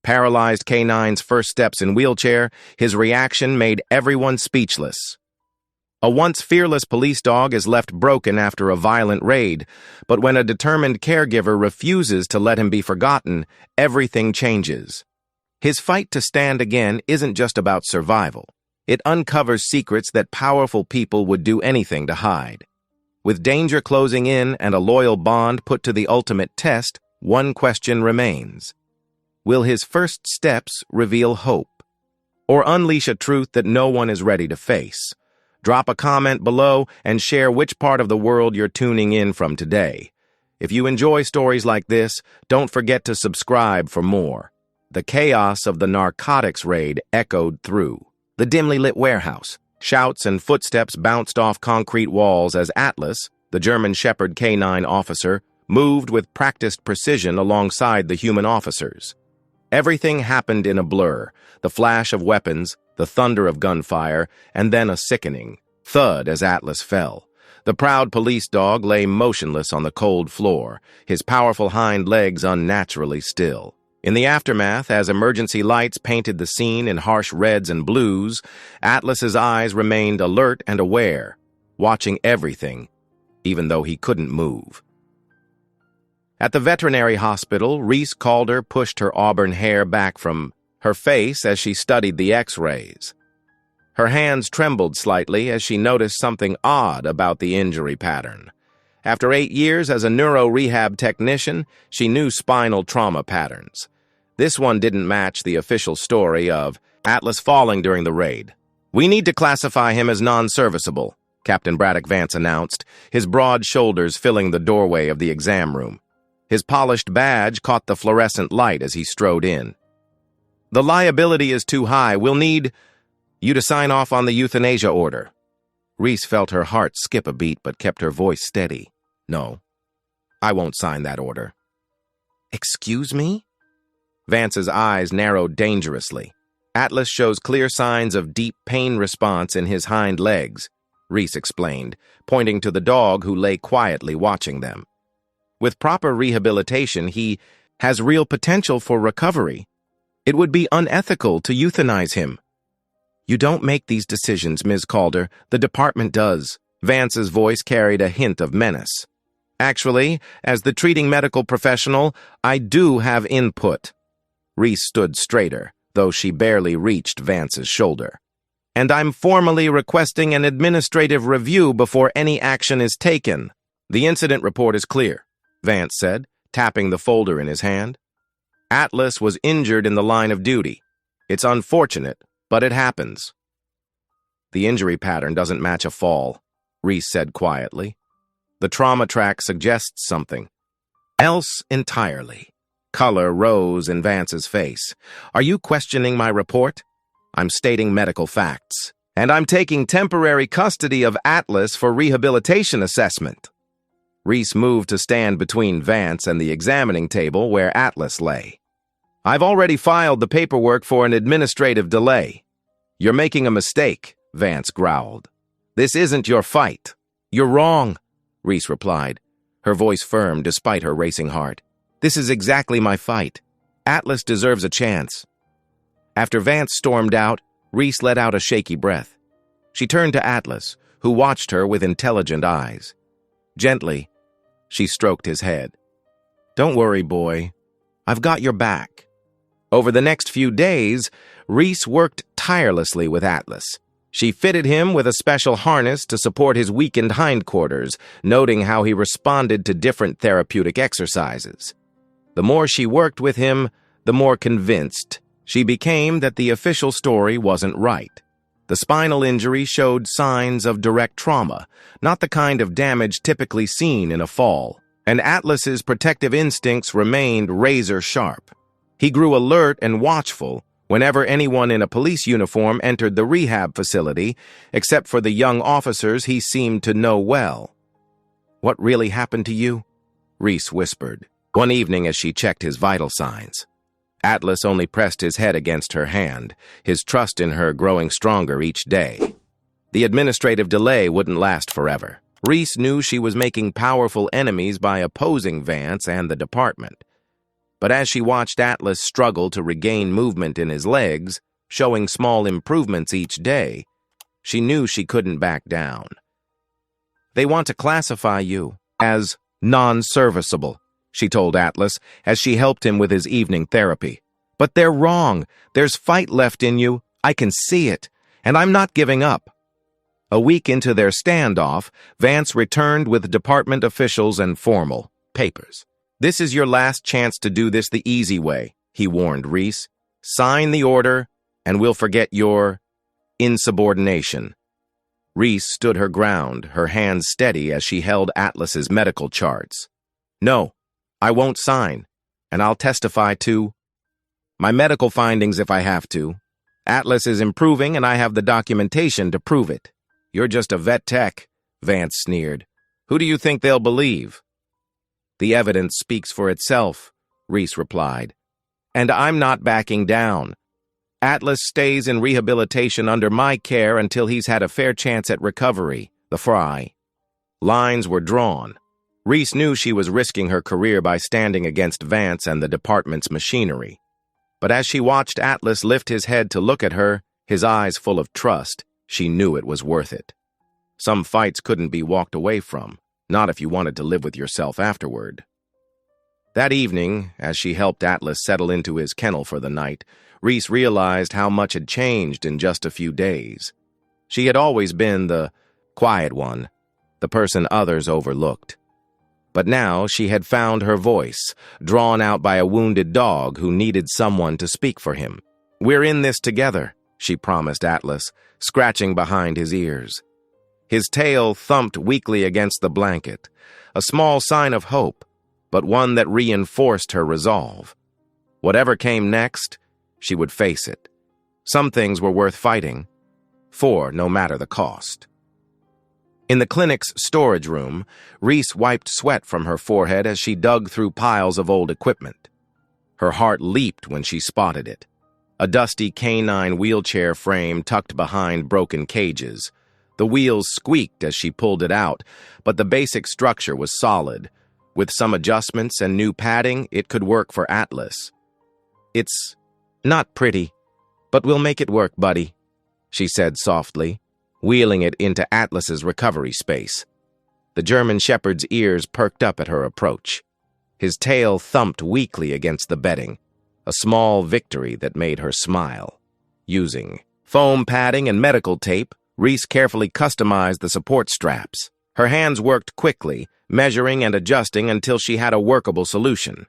Paralyzed K9's first steps in wheelchair, his reaction made everyone speechless. A once fearless police dog is left broken after a violent raid, but when a determined caregiver refuses to let him be forgotten, everything changes. His fight to stand again isn't just about survival. It uncovers secrets that powerful people would do anything to hide. With danger closing in and a loyal bond put to the ultimate test, one question remains. Will his first steps reveal hope? Or unleash a truth that no one is ready to face? Drop a comment below and share which part of the world you're tuning in from today. If you enjoy stories like this, don't forget to subscribe for more. The chaos of the narcotics raid echoed through the dimly lit warehouse. Shouts and footsteps bounced off concrete walls as Atlas, the German Shepherd K9 officer, moved with practiced precision alongside the human officers. Everything happened in a blur, the flash of weapons, the thunder of gunfire, and then a sickening thud as Atlas fell. The proud police dog lay motionless on the cold floor, his powerful hind legs unnaturally still. In the aftermath, as emergency lights painted the scene in harsh reds and blues, Atlas's eyes remained alert and aware, watching everything, even though he couldn't move. At the veterinary hospital, Reese Calder pushed her auburn hair back from her face as she studied the X-rays. Her hands trembled slightly as she noticed something odd about the injury pattern. After 8 years as a neuro-rehab technician, she knew spinal trauma patterns. This one didn't match the official story of Atlas falling during the raid. "We need to classify him as non-serviceable," Captain Braddock Vance announced, his broad shoulders filling the doorway of the exam room. His polished badge caught the fluorescent light as he strode in. "The liability is too high. We'll need you to sign off on the euthanasia order." Reese felt her heart skip a beat but kept her voice steady. "No, I won't sign that order." "Excuse me?" Vance's eyes narrowed dangerously. "Atlas shows clear signs of deep pain response in his hind legs," Reese explained, pointing to the dog who lay quietly watching them. "With proper rehabilitation, he has real potential for recovery. It would be unethical to euthanize him." "You don't make these decisions, Ms. Calder. The department does." Vance's voice carried a hint of menace. "Actually, as the treating medical professional, I do have input." Reese stood straighter, though she barely reached Vance's shoulder. "And I'm formally requesting an administrative review before any action is taken." "The incident report is clear," Vance said, tapping the folder in his hand. "Atlas was injured in the line of duty. It's unfortunate, but it happens." "The injury pattern doesn't match a fall," Reese said quietly. "The trauma track suggests something else entirely." Color rose in Vance's face. "Are you questioning my report? I'm stating medical facts. And I'm taking temporary custody of Atlas for rehabilitation assessment." Reese moved to stand between Vance and the examining table where Atlas lay. "I've already filed the paperwork for an administrative delay." "You're making a mistake," Vance growled. "This isn't your fight." "You're wrong," Reese replied, her voice firm despite her racing heart. "This is exactly my fight. Atlas deserves a chance." After Vance stormed out, Reese let out a shaky breath. She turned to Atlas, who watched her with intelligent eyes. Gently, she stroked his head. "Don't worry, boy. I've got your back." Over the next few days, Reese worked tirelessly with Atlas. She fitted him with a special harness to support his weakened hindquarters, noting how he responded to different therapeutic exercises. The more she worked with him, the more convinced she became that the official story wasn't right. The spinal injury showed signs of direct trauma, not the kind of damage typically seen in a fall, and Atlas's protective instincts remained razor-sharp. He grew alert and watchful whenever anyone in a police uniform entered the rehab facility, except for the young officers he seemed to know well. "What really happened to you?" Reese whispered, one evening as she checked his vital signs. Atlas only pressed his head against her hand, his trust in her growing stronger each day. The administrative delay wouldn't last forever. Reese knew she was making powerful enemies by opposing Vance and the department. But as she watched Atlas struggle to regain movement in his legs, showing small improvements each day, she knew she couldn't back down. "They want to classify you as non-serviceable," she told Atlas as she helped him with his evening therapy. "But they're wrong. There's fight left in you. I can see it, and I'm not giving up." A week into their standoff, Vance returned with department officials and formal papers. "This is your last chance to do this the easy way," he warned Reese. "Sign the order, and we'll forget your insubordination." Reese stood her ground, her hands steady as she held Atlas's medical charts. "No, I won't sign, and I'll testify to my medical findings if I have to. Atlas is improving, and I have the documentation to prove it." "You're just a vet tech," Vance sneered. "Who do you think they'll believe?" "The evidence speaks for itself," Reese replied. "And I'm not backing down. Atlas stays in rehabilitation under my care until he's had a fair chance at recovery." The Fry. Lines were drawn. Reese knew she was risking her career by standing against Vance and the department's machinery. But as she watched Atlas lift his head to look at her, his eyes full of trust, she knew it was worth it. Some fights couldn't be walked away from, not if you wanted to live with yourself afterward. That evening, as she helped Atlas settle into his kennel for the night, Reese realized how much had changed in just a few days. She had always been the quiet one, the person others overlooked. But now she had found her voice, drawn out by a wounded dog who needed someone to speak for him. "We're in this together," she promised Atlas, scratching behind his ears. His tail thumped weakly against the blanket, a small sign of hope, but one that reinforced her resolve. Whatever came next, she would face it. Some things were worth fighting for, no matter the cost. In the clinic's storage room, Reese wiped sweat from her forehead as she dug through piles of old equipment. Her heart leaped when she spotted it. A dusty K9 wheelchair frame tucked behind broken cages. The wheels squeaked as she pulled it out, but the basic structure was solid. With some adjustments and new padding, it could work for Atlas. "It's not pretty, but we'll make it work, buddy," she said softly, wheeling it into Atlas's recovery space. The German Shepherd's ears perked up at her approach. His tail thumped weakly against the bedding, a small victory that made her smile. Using foam padding and medical tape, Reese carefully customized the support straps. Her hands worked quickly, measuring and adjusting until she had a workable solution.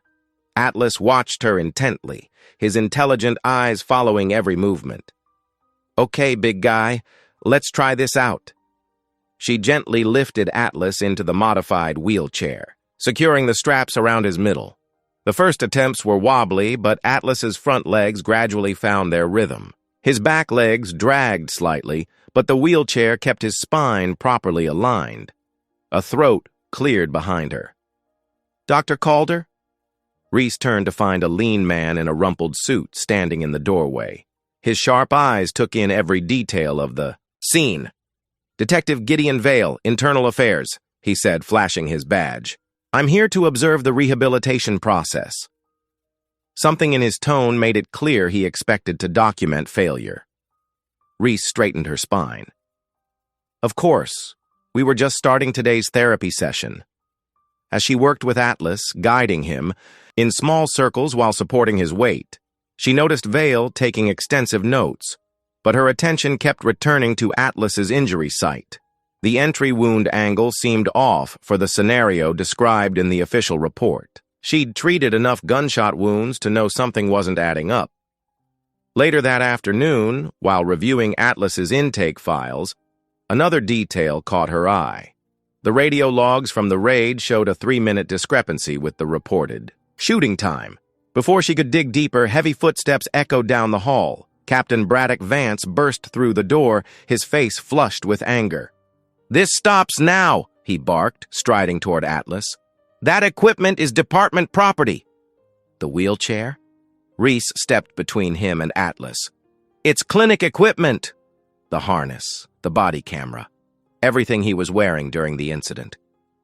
Atlas watched her intently, his intelligent eyes following every movement. "Okay, big guy, let's try this out." She gently lifted Atlas into the modified wheelchair, securing the straps around his middle. The first attempts were wobbly, but Atlas's front legs gradually found their rhythm. His back legs dragged slightly, but the wheelchair kept his spine properly aligned. A throat cleared behind her. "Dr. Calder?" Reese turned to find a lean man in a rumpled suit standing in the doorway. His sharp eyes took in every detail of the scene. "Detective Gideon Vale, Internal Affairs," he said, flashing his badge. "I'm here to observe the rehabilitation process." Something in his tone made it clear he expected to document failure. Reese straightened her spine. "Of course. We were just starting today's therapy session." As she worked with Atlas, guiding him, in small circles while supporting his weight, she noticed Vale taking extensive notes, but her attention kept returning to Atlas's injury site. The entry wound angle seemed off for the scenario described in the official report. She'd treated enough gunshot wounds to know something wasn't adding up. Later that afternoon, while reviewing Atlas's intake files, another detail caught her eye. The radio logs from the raid showed a 3-minute discrepancy with the reported shooting time. Before she could dig deeper, heavy footsteps echoed down the hall. Captain Braddock Vance burst through the door, his face flushed with anger. "This stops now," he barked, striding toward Atlas. "That equipment is department property." "The wheelchair?" Reese stepped between him and Atlas. "It's clinic equipment." The harness, the body camera, everything he was wearing during the incident.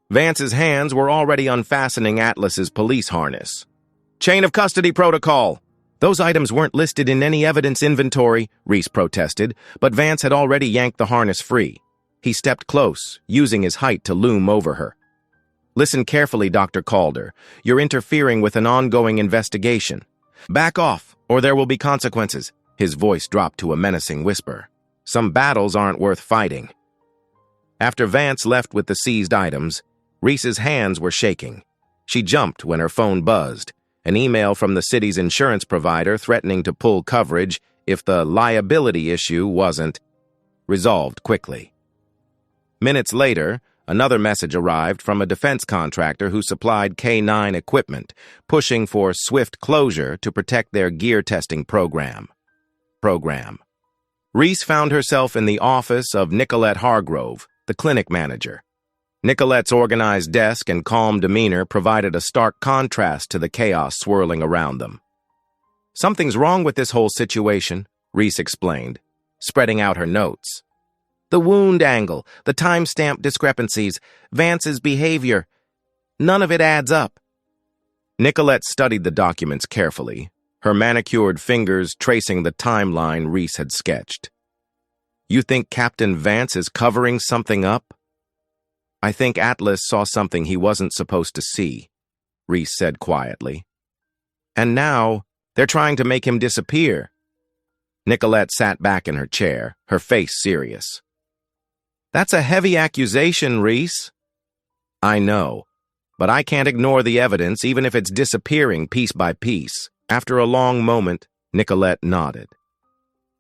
Vance's hands were already unfastening Atlas's police harness. Chain of custody protocol. Those items weren't listed in any evidence inventory, Reese protested, but Vance had already yanked the harness free. He stepped close, using his height to loom over her. Listen carefully, Dr. Calder. You're interfering with an ongoing investigation. Back off, or there will be consequences. His voice dropped to a menacing whisper. Some battles aren't worth fighting. After Vance left with the seized items, Reese's hands were shaking. She jumped when her phone buzzed, an email from the city's insurance provider threatening to pull coverage if the liability issue wasn't resolved quickly. Minutes later, another message arrived from a defense contractor who supplied K9 equipment, pushing for swift closure to protect their gear testing program. Reese found herself in the office of Nicolette Hargrove, the clinic manager. Nicolette's organized desk and calm demeanor provided a stark contrast to the chaos swirling around them. Something's wrong with this whole situation, Reese explained, spreading out her notes. The wound angle, the timestamp discrepancies, Vance's behavior. None of it adds up. Nicolette studied the documents carefully, her manicured fingers tracing the timeline Reese had sketched. You think Captain Vance is covering something up? I think Atlas saw something he wasn't supposed to see, Reese said quietly. And now, they're trying to make him disappear. Nicolette sat back in her chair, her face serious. That's a heavy accusation, Reese. I know, but I can't ignore the evidence even if it's disappearing piece by piece. After a long moment, Nicolette nodded.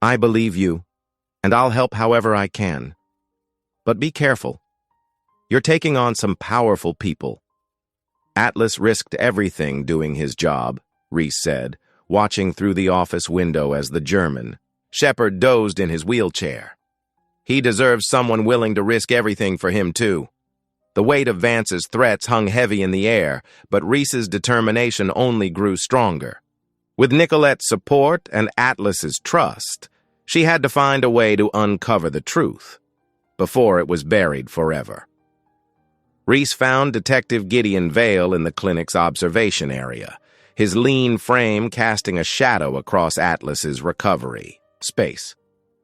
I believe you, and I'll help however I can. But be careful. You're taking on some powerful people. Atlas risked everything doing his job, Reese said, watching through the office window as the German, Shepard, dozed in his wheelchair. He deserves someone willing to risk everything for him, too. The weight of Vance's threats hung heavy in the air, but Reese's determination only grew stronger. With Nicolette's support and Atlas's trust, she had to find a way to uncover the truth before it was buried forever. Reese found Detective Gideon Vale in the clinic's observation area, his lean frame casting a shadow across Atlas's recovery space.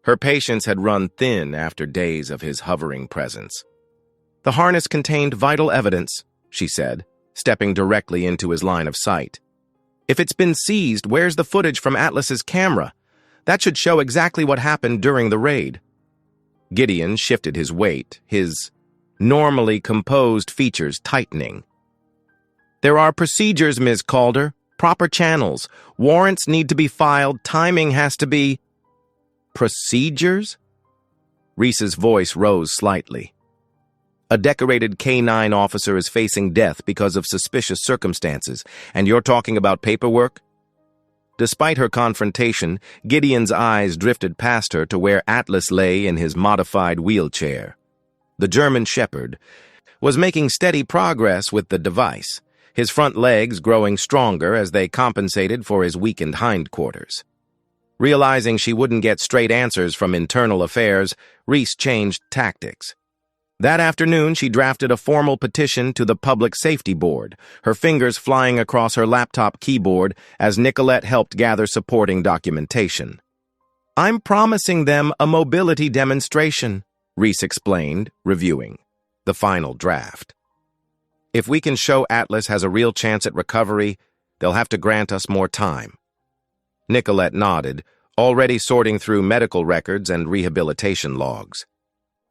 Her patience had run thin after days of his hovering presence. The harness contained vital evidence, she said, stepping directly into his line of sight. If it's been seized, where's the footage from Atlas's camera? That should show exactly what happened during the raid. Gideon shifted his weight, his normally composed features tightening. There are procedures, Ms. Calder, proper channels. Warrants need to be filed, timing has to be... Procedures? Reese's voice rose slightly. A decorated K9 officer is facing death because of suspicious circumstances, and you're talking about paperwork? Despite her confrontation, Gideon's eyes drifted past her to where Atlas lay in his modified wheelchair. The German Shepherd was making steady progress with the device, his front legs growing stronger as they compensated for his weakened hindquarters. Realizing she wouldn't get straight answers from internal affairs, Reese changed tactics. That afternoon, she drafted a formal petition to the Public Safety Board, her fingers flying across her laptop keyboard as Nicolette helped gather supporting documentation. I'm promising them a mobility demonstration, Reese explained, reviewing the final draft. If we can show Atlas has a real chance at recovery, they'll have to grant us more time. Nicolette nodded, already sorting through medical records and rehabilitation logs.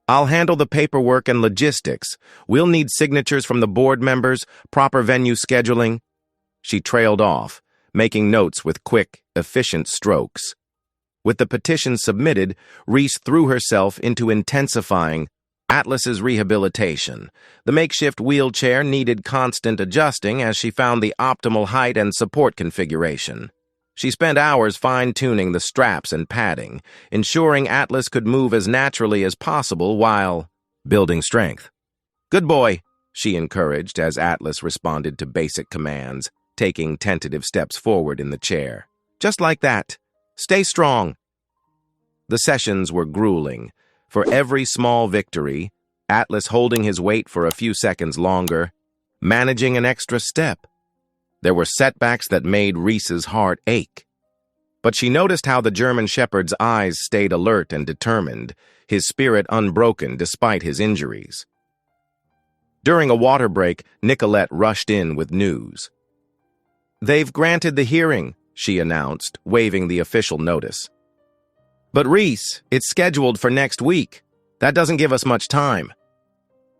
I'll handle the paperwork and logistics. We'll need signatures from the board members, proper venue scheduling. She trailed off, making notes with quick, efficient strokes. With the petition submitted, Reese threw herself into intensifying Atlas's rehabilitation. The makeshift wheelchair needed constant adjusting as she found the optimal height and support configuration. She spent hours fine-tuning the straps and padding, ensuring Atlas could move as naturally as possible while building strength. Good boy, she encouraged as Atlas responded to basic commands, taking tentative steps forward in the chair. Just like that. Stay strong. The sessions were grueling. For every small victory, Atlas holding his weight for a few seconds longer, managing an extra step. There were setbacks that made Reese's heart ache. But she noticed how the German shepherd's eyes stayed alert and determined, his spirit unbroken despite his injuries. During a water break, Nicolette rushed in with news. "They've granted the hearing," she announced, waving the official notice. "But Reese, it's scheduled for next week. That doesn't give us much time."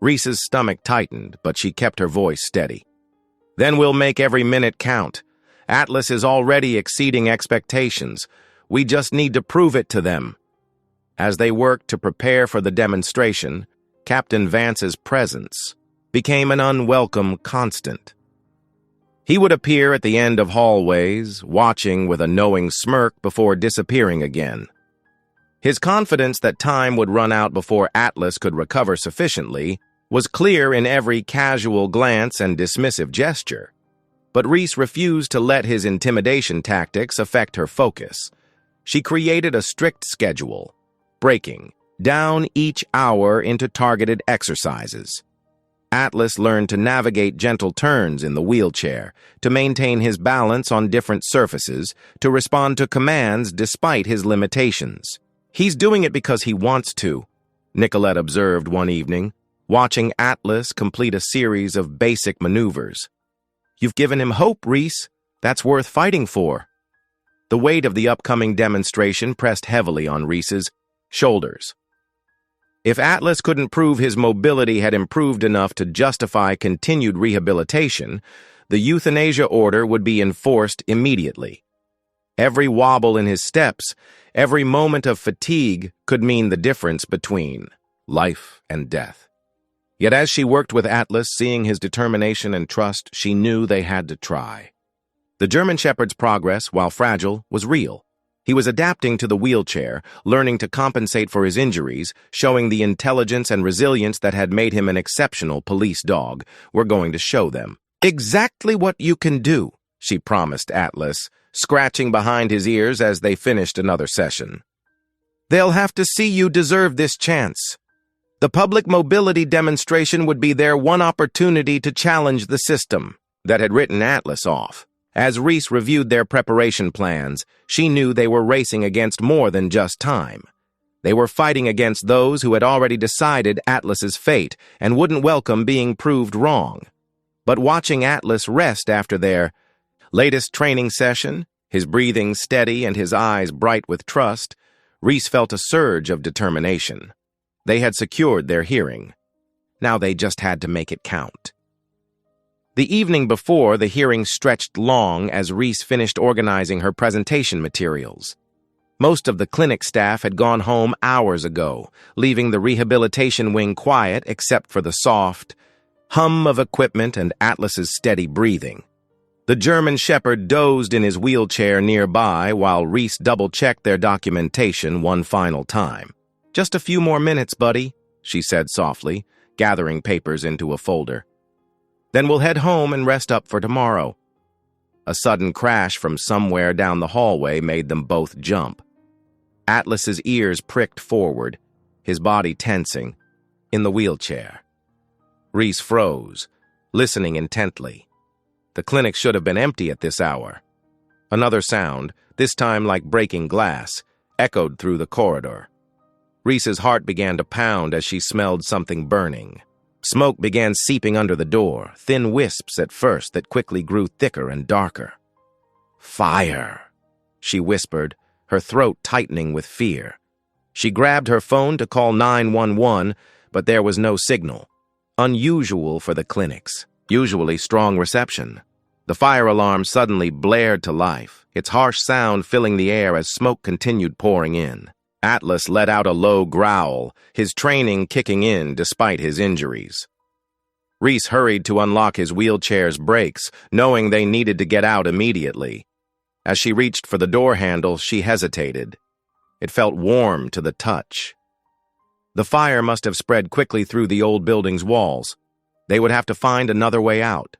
Reese's stomach tightened, but she kept her voice steady. "Then we'll make every minute count. Atlas is already exceeding expectations. We just need to prove it to them." As they worked to prepare for the demonstration, Captain Vance's presence became an unwelcome constant. He would appear at the end of hallways, watching with a knowing smirk before disappearing again. His confidence that time would run out before Atlas could recover sufficiently was clear in every casual glance and dismissive gesture. But Reese refused to let his intimidation tactics affect her focus. She created a strict schedule, breaking down each hour into targeted exercises. Atlas learned to navigate gentle turns in the wheelchair, to maintain his balance on different surfaces, to respond to commands despite his limitations. "He's doing it because he wants to," Nicolette observed one evening, watching Atlas complete a series of basic maneuvers. "You've given him hope, Reese. That's worth fighting for." The weight of the upcoming demonstration pressed heavily on Reese's shoulders. If Atlas couldn't prove his mobility had improved enough to justify continued rehabilitation, the euthanasia order would be enforced immediately. Every wobble in his steps, every moment of fatigue could mean the difference between life and death. Yet as she worked with Atlas, seeing his determination and trust, she knew they had to try. The German shepherd's progress, while fragile, was real. He was adapting to the wheelchair, learning to compensate for his injuries, showing the intelligence and resilience that had made him an exceptional police dog. "We're going to show them exactly what you can do," she promised Atlas, scratching behind his ears as they finished another session. "They'll have to see you deserve this chance. The public mobility demonstration would be their one opportunity to challenge the system that had written Atlas off. As Reese reviewed their preparation plans, she knew they were racing against more than just time. They were fighting against those who had already decided Atlas's fate and wouldn't welcome being proved wrong. But watching Atlas rest after their latest training session, his breathing steady and his eyes bright with trust, Reese felt a surge of determination. They had secured their hearing. Now they just had to make it count. The evening before, the hearing stretched long as Reese finished organizing her presentation materials. Most of the clinic staff had gone home hours ago, leaving the rehabilitation wing quiet except for the soft hum of equipment and Atlas's steady breathing. The German shepherd dozed in his wheelchair nearby while Reese double-checked their documentation one final time. "Just a few more minutes, buddy," she said softly, gathering papers into a folder. "Then we'll head home and rest up for tomorrow." A sudden crash from somewhere down the hallway made them both jump. Atlas's ears pricked forward, his body tensing, in the wheelchair. Reese froze, listening intently. The clinic should have been empty at this hour. Another sound, this time like breaking glass, echoed through the corridor. Reese's heart began to pound as she smelled something burning. Smoke began seeping under the door, thin wisps at first that quickly grew thicker and darker. "Fire," she whispered, her throat tightening with fear. She grabbed her phone to call 911, but there was no signal. Unusual for the clinics, usually strong reception. The fire alarm suddenly blared to life, its harsh sound filling the air as smoke continued pouring in. Atlas let out a low growl, his training kicking in despite his injuries. Reese hurried to unlock his wheelchair's brakes, knowing they needed to get out immediately. As she reached for the door handle, she hesitated. It felt warm to the touch. The fire must have spread quickly through the old building's walls. They would have to find another way out.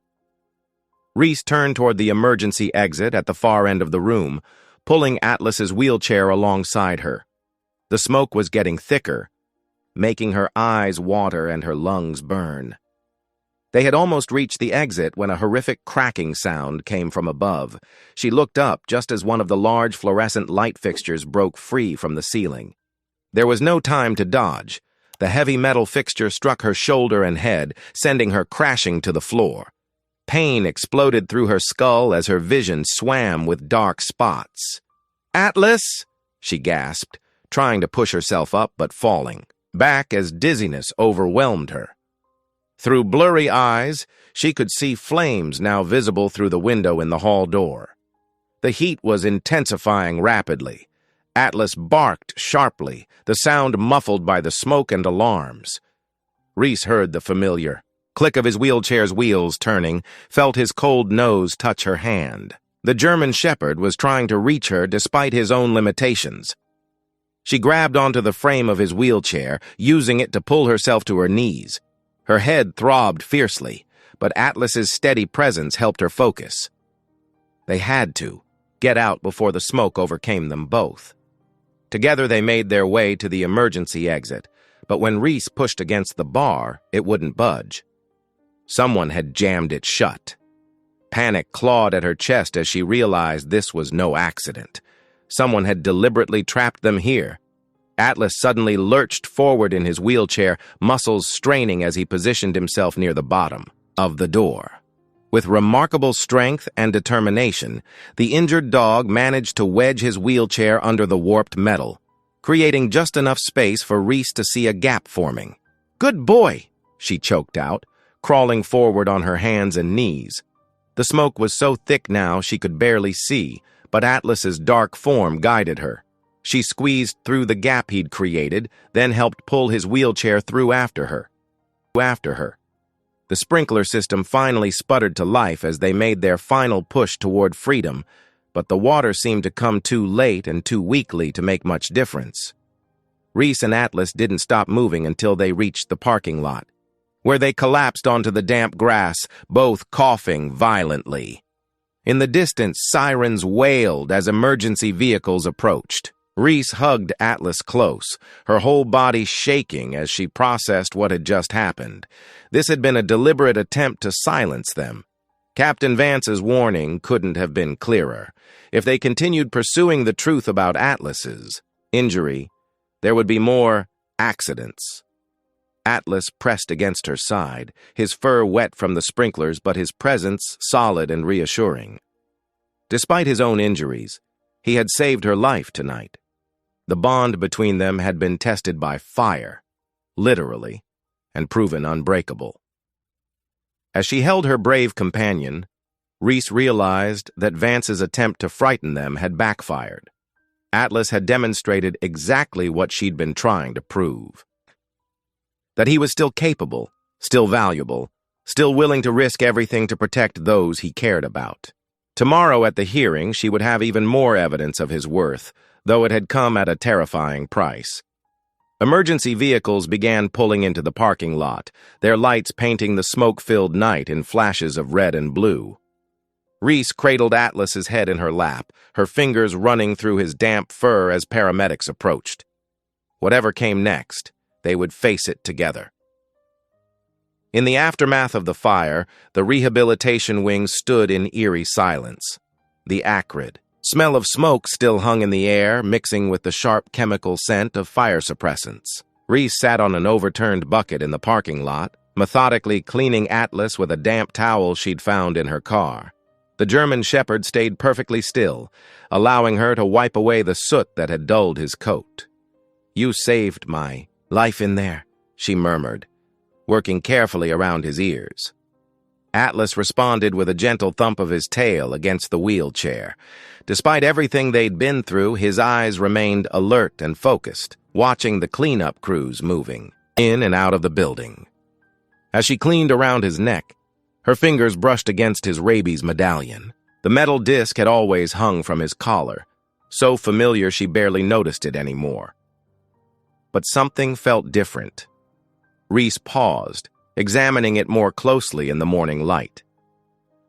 Reese turned toward the emergency exit at the far end of the room, pulling Atlas's wheelchair alongside her. The smoke was getting thicker, making her eyes water and her lungs burn. They had almost reached the exit when a horrific cracking sound came from above. She looked up just as one of the large fluorescent light fixtures broke free from the ceiling. There was no time to dodge. The heavy metal fixture struck her shoulder and head, sending her crashing to the floor. Pain exploded through her skull as her vision swam with dark spots. "Atlas!" she gasped, trying to push herself up but falling back as dizziness overwhelmed her. Through blurry eyes, she could see flames now visible through the window in the hall door. The heat was intensifying rapidly. Atlas barked sharply, the sound muffled by the smoke and alarms. Reese heard the familiar click of his wheelchair's wheels turning, felt his cold nose touch her hand. The German Shepherd was trying to reach her despite his own limitations. She grabbed onto the frame of his wheelchair, using it to pull herself to her knees. Her head throbbed fiercely, but Atlas's steady presence helped her focus. They had to get out before the smoke overcame them both. Together they made their way to the emergency exit, but when Reese pushed against the bar, it wouldn't budge. Someone had jammed it shut. Panic clawed at her chest as she realized this was no accident. Someone had deliberately trapped them here. Atlas suddenly lurched forward in his wheelchair, muscles straining as he positioned himself near the bottom of the door. With remarkable strength and determination, the injured dog managed to wedge his wheelchair under the warped metal, creating just enough space for Reese to see a gap forming. "Good boy," she choked out, crawling forward on her hands and knees. The smoke was so thick now she could barely see, but Atlas's dark form guided her. She squeezed through the gap he'd created, then helped pull his wheelchair through after her. The sprinkler system finally sputtered to life as they made their final push toward freedom, but the water seemed to come too late and too weakly to make much difference. Reese and Atlas didn't stop moving until they reached the parking lot, where they collapsed onto the damp grass, both coughing violently. In the distance, sirens wailed as emergency vehicles approached. Reese hugged Atlas close, her whole body shaking as she processed what had just happened. This had been a deliberate attempt to silence them. Captain Vance's warning couldn't have been clearer. If they continued pursuing the truth about Atlas's injury, there would be more accidents. Atlas pressed against her side, his fur wet from the sprinklers, but his presence solid and reassuring. Despite his own injuries, he had saved her life tonight. The bond between them had been tested by fire, literally, and proven unbreakable. As she held her brave companion, Reese realized that Vance's attempt to frighten them had backfired. Atlas had demonstrated exactly what she'd been trying to prove. That he was still capable, still valuable, still willing to risk everything to protect those he cared about. Tomorrow at the hearing, she would have even more evidence of his worth, though it had come at a terrifying price. Emergency vehicles began pulling into the parking lot, their lights painting the smoke-filled night in flashes of red and blue. Reese cradled Atlas's head in her lap, her fingers running through his damp fur as paramedics approached. Whatever came next, they would face it together. In the aftermath of the fire, the rehabilitation wing stood in eerie silence. The acrid smell of smoke still hung in the air, mixing with the sharp chemical scent of fire suppressants. Reese sat on an overturned bucket in the parking lot, methodically cleaning Atlas with a damp towel she'd found in her car. The German Shepherd stayed perfectly still, allowing her to wipe away the soot that had dulled his coat. "You saved my life in there," she murmured, working carefully around his ears. Atlas responded with a gentle thump of his tail against the wheelchair. Despite everything they'd been through, his eyes remained alert and focused, watching the cleanup crews moving in and out of the building. As she cleaned around his neck, her fingers brushed against his rabies medallion. The metal disc had always hung from his collar, so familiar she barely noticed it anymore. But something felt different. Reese paused, examining it more closely in the morning light.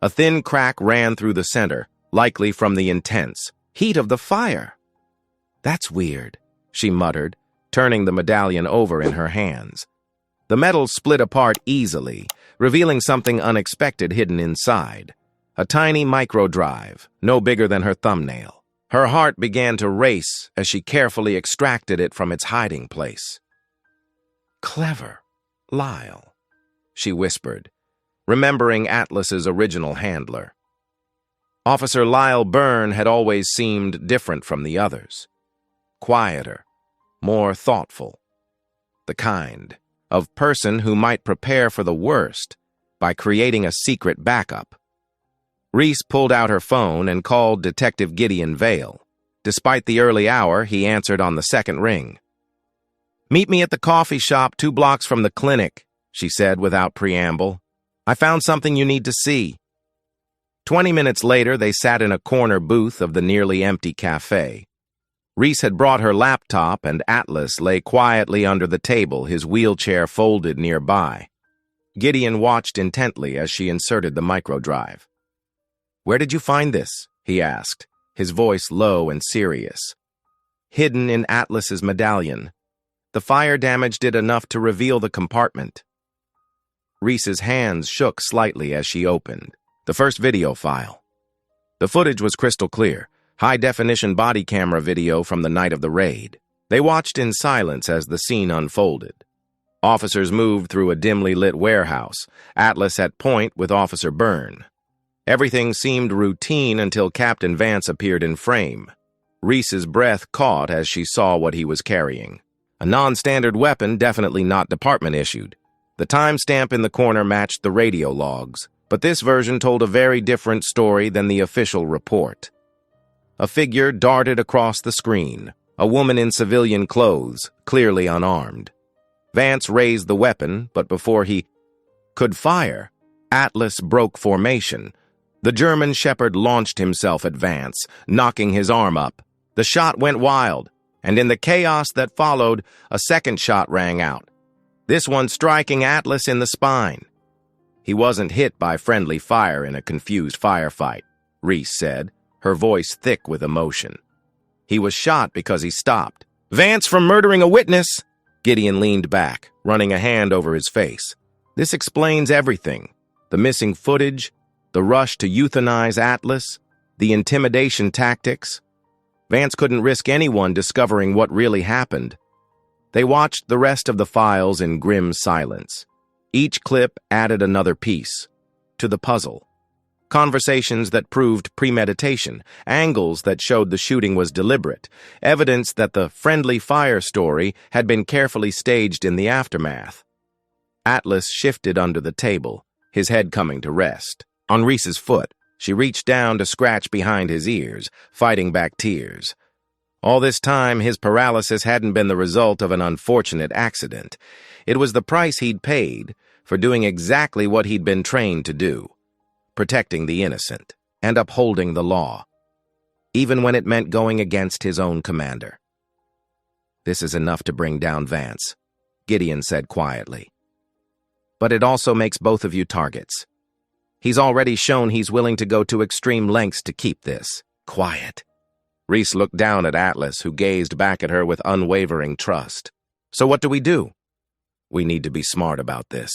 A thin crack ran through the center, likely from the intense heat of the fire. "That's weird," she muttered, turning the medallion over in her hands. The metal split apart easily, revealing something unexpected hidden inside. A tiny micro-drive, no bigger than her thumbnail. Her heart began to race as she carefully extracted it from its hiding place. "Clever, Lyle," she whispered, remembering Atlas's original handler. Officer Lyle Byrne had always seemed different from the others. Quieter, more thoughtful. The kind of person who might prepare for the worst by creating a secret backup. Reese pulled out her phone and called Detective Gideon Vale. Despite the early hour, he answered on the second ring. "Meet me at the coffee shop 2 blocks from the clinic," she said without preamble. "I found something you need to see." 20 minutes later, they sat in a corner booth of the nearly empty cafe. Reese had brought her laptop, and Atlas lay quietly under the table, his wheelchair folded nearby. Gideon watched intently as she inserted the microdrive. "Where did you find this?" he asked, his voice low and serious. "Hidden in Atlas's medallion. The fire damage did enough to reveal the compartment." Reese's hands shook slightly as she opened the first video file. The footage was crystal clear, high-definition body camera video from the night of the raid. They watched in silence as the scene unfolded. Officers moved through a dimly lit warehouse, Atlas at point with Officer Byrne. Everything seemed routine until Captain Vance appeared in frame. Reese's breath caught as she saw what he was carrying. A non-standard weapon, definitely not department-issued. The timestamp in the corner matched the radio logs, but this version told a very different story than the official report. A figure darted across the screen, a woman in civilian clothes, clearly unarmed. Vance raised the weapon, but before he could fire, Atlas broke formation. The German shepherd launched himself at Vance, knocking his arm up. The shot went wild, and in the chaos that followed, a second shot rang out, this one striking Atlas in the spine. "He wasn't hit by friendly fire in a confused firefight," Reese said, her voice thick with emotion. "He was shot because he stopped." "Vance from murdering a witness!" Gideon leaned back, running a hand over his face. "This explains everything. The missing footage, the rush to euthanize Atlas, the intimidation tactics. Vance couldn't risk anyone discovering what really happened." They watched the rest of the files in grim silence. Each clip added another piece to the puzzle. Conversations that proved premeditation, angles that showed the shooting was deliberate, evidence that the friendly fire story had been carefully staged in the aftermath. Atlas shifted under the table, his head coming to rest. On Reese's foot, she reached down to scratch behind his ears, fighting back tears. All this time, his paralysis hadn't been the result of an unfortunate accident. It was the price he'd paid for doing exactly what he'd been trained to do, protecting the innocent and upholding the law, even when it meant going against his own commander. "This is enough to bring down Vance," Gideon said quietly. "But it also makes both of you targets. He's already shown he's willing to go to extreme lengths to keep this quiet." Reese looked down at Atlas, who gazed back at her with unwavering trust. "So what do we do?" "We need to be smart about this.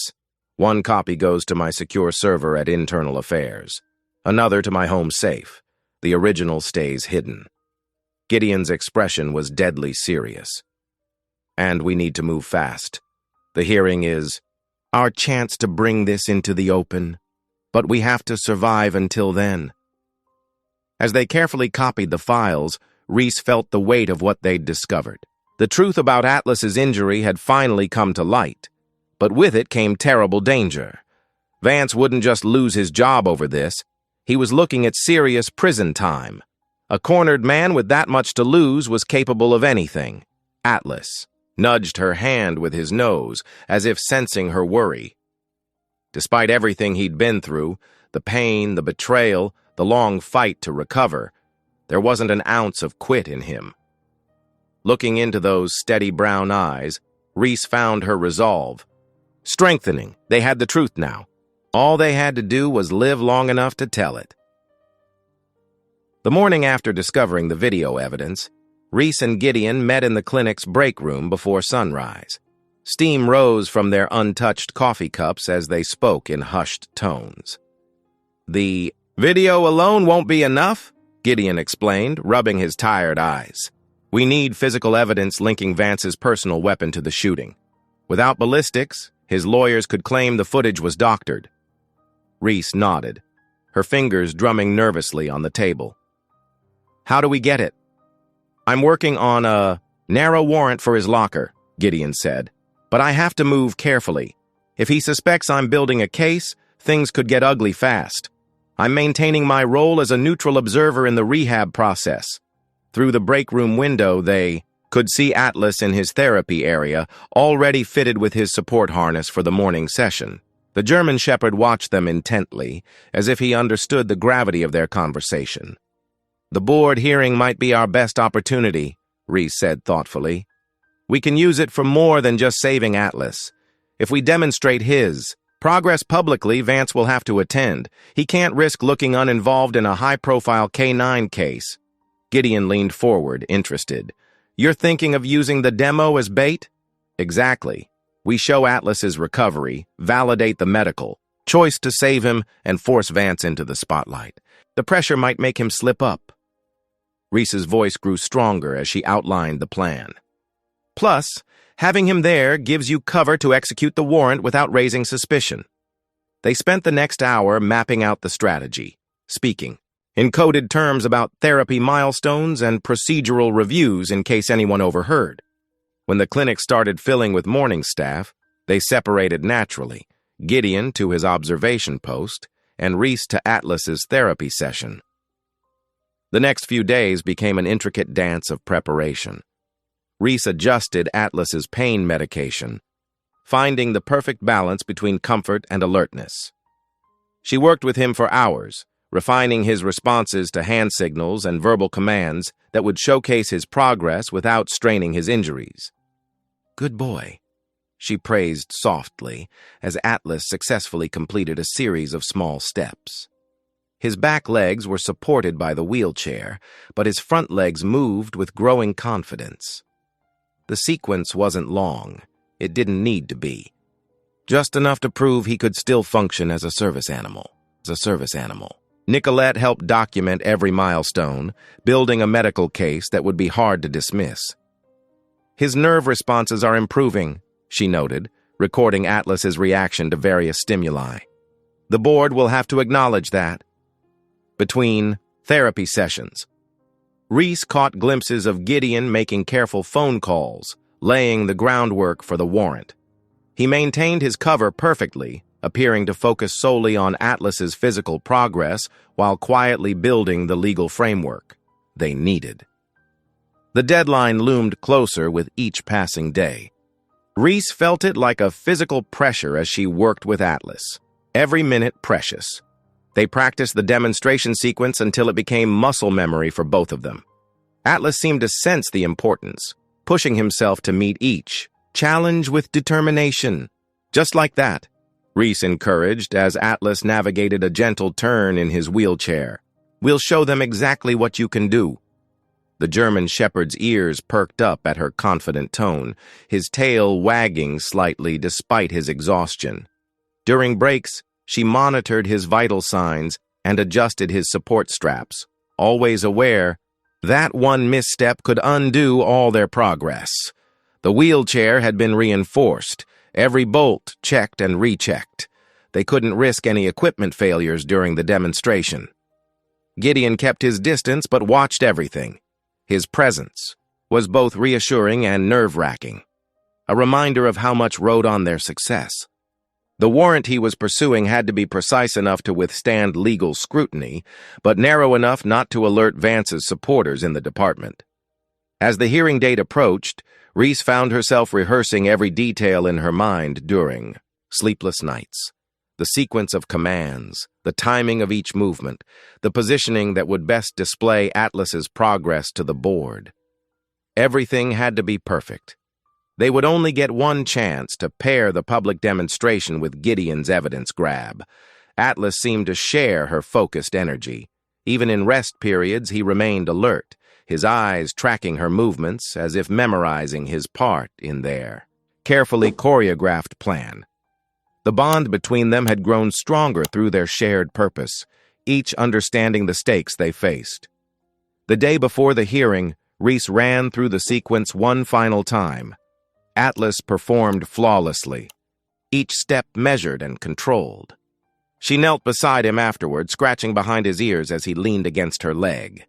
One copy goes to my secure server at Internal Affairs. Another to my home safe. The original stays hidden." Gideon's expression was deadly serious. "And we need to move fast. The hearing is our chance to bring this into the open. But we have to survive until then." As they carefully copied the files, Reese felt the weight of what they'd discovered. The truth about Atlas's injury had finally come to light, but with it came terrible danger. Vance wouldn't just lose his job over this. He was looking at serious prison time. A cornered man with that much to lose was capable of anything. Atlas nudged her hand with his nose, as if sensing her worry. Despite everything he'd been through, the pain, the betrayal, the long fight to recover, there wasn't an ounce of quit in him. Looking into those steady brown eyes, Reese found her resolve. Strengthening, they had the truth now. All they had to do was live long enough to tell it. The morning after discovering the video evidence, Reese and Gideon met in the clinic's break room before sunrise. Steam rose from their untouched coffee cups as they spoke in hushed tones. "The video alone won't be enough," Gideon explained, rubbing his tired eyes. "We need physical evidence linking Vance's personal weapon to the shooting. Without ballistics, his lawyers could claim the footage was doctored." Reese nodded, her fingers drumming nervously on the table. "How do we get it?" "I'm working on a narrow warrant for his locker," Gideon said. "But I have to move carefully. If he suspects I'm building a case, things could get ugly fast. I'm maintaining my role as a neutral observer in the rehab process." Through the break room window, they could see Atlas in his therapy area, already fitted with his support harness for the morning session. The German Shepherd watched them intently, as if he understood the gravity of their conversation. "The board hearing might be our best opportunity," Reese said thoughtfully. "We can use it for more than just saving Atlas. If we demonstrate his progress publicly, Vance will have to attend. He can't risk looking uninvolved in a high-profile K9 case." Gideon leaned forward, interested. "You're thinking of using the demo as bait?" "Exactly. We show Atlas's recovery, validate the medical choice to save him, and force Vance into the spotlight. The pressure might make him slip up." Reese's voice grew stronger as she outlined the plan. "Plus, having him there gives you cover to execute the warrant without raising suspicion." They spent the next hour mapping out the strategy, speaking in coded terms about therapy milestones and procedural reviews in case anyone overheard. When the clinic started filling with morning staff, they separated naturally, Gideon to his observation post and Reese to Atlas's therapy session. The next few days became an intricate dance of preparation. Reese adjusted Atlas's pain medication, finding the perfect balance between comfort and alertness. She worked with him for hours, refining his responses to hand signals and verbal commands that would showcase his progress without straining his injuries. "Good boy," she praised softly as Atlas successfully completed a series of small steps. His back legs were supported by the wheelchair, but his front legs moved with growing confidence. The sequence wasn't long. It didn't need to be. Just enough to prove he could still function as a service animal. Nicolette helped document every milestone, building a medical case that would be hard to dismiss. "His nerve responses are improving," she noted, recording Atlas's reaction to various stimuli. "The board will have to acknowledge that." Between therapy sessions, Reese caught glimpses of Gideon making careful phone calls, laying the groundwork for the warrant. He maintained his cover perfectly, appearing to focus solely on Atlas's physical progress while quietly building the legal framework they needed. The deadline loomed closer with each passing day. Reese felt it like a physical pressure as she worked with Atlas, every minute precious. They practiced the demonstration sequence until it became muscle memory for both of them. Atlas seemed to sense the importance, pushing himself to meet each challenge with determination. "Just like that," Reese encouraged as Atlas navigated a gentle turn in his wheelchair. "We'll show them exactly what you can do." The German Shepherd's ears perked up at her confident tone, his tail wagging slightly despite his exhaustion. During breaks, she monitored his vital signs and adjusted his support straps, always aware that one misstep could undo all their progress. The wheelchair had been reinforced, every bolt checked and rechecked. They couldn't risk any equipment failures during the demonstration. Gideon kept his distance but watched everything. His presence was both reassuring and nerve-wracking, a reminder of how much rode on their success. The warrant he was pursuing had to be precise enough to withstand legal scrutiny, but narrow enough not to alert Vance's supporters in the department. As the hearing date approached, Reese found herself rehearsing every detail in her mind during sleepless nights. The sequence of commands, the timing of each movement, the positioning that would best display Atlas's progress to the board. Everything had to be perfect. They would only get one chance to pair the public demonstration with Gideon's evidence grab. Atlas seemed to share her focused energy. Even in rest periods, he remained alert, his eyes tracking her movements as if memorizing his part in their carefully choreographed plan. The bond between them had grown stronger through their shared purpose, each understanding the stakes they faced. The day before the hearing, Reese ran through the sequence one final time. Atlas performed flawlessly, each step measured and controlled. She knelt beside him afterward, scratching behind his ears as he leaned against her leg.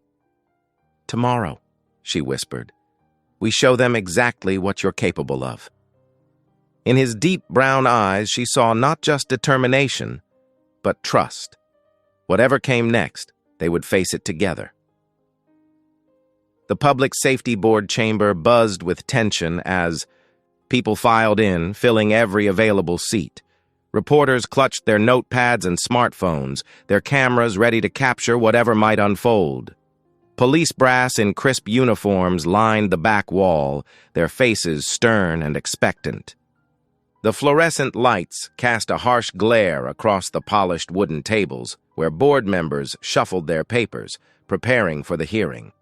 "Tomorrow," she whispered, "we show them exactly what you're capable of." In his deep brown eyes, she saw not just determination, but trust. Whatever came next, they would face it together. The Public Safety Board chamber buzzed with tension as people filed in, filling every available seat. Reporters clutched their notepads and smartphones, their cameras ready to capture whatever might unfold. Police brass in crisp uniforms lined the back wall, their faces stern and expectant. The fluorescent lights cast a harsh glare across the polished wooden tables where board members shuffled their papers, preparing for the hearing.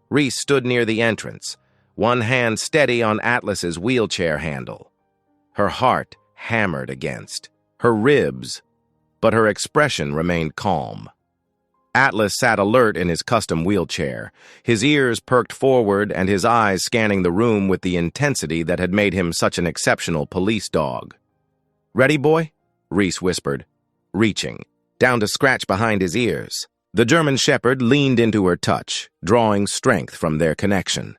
Reese stood near the entrance, one hand steady on Atlas's wheelchair handle. Her heart hammered against her ribs, but her expression remained calm. Atlas sat alert in his custom wheelchair, his ears perked forward and his eyes scanning the room with the intensity that had made him such an exceptional police dog. "Ready, boy?" Reese whispered, reaching down to scratch behind his ears. The German Shepherd leaned into her touch, drawing strength from their connection.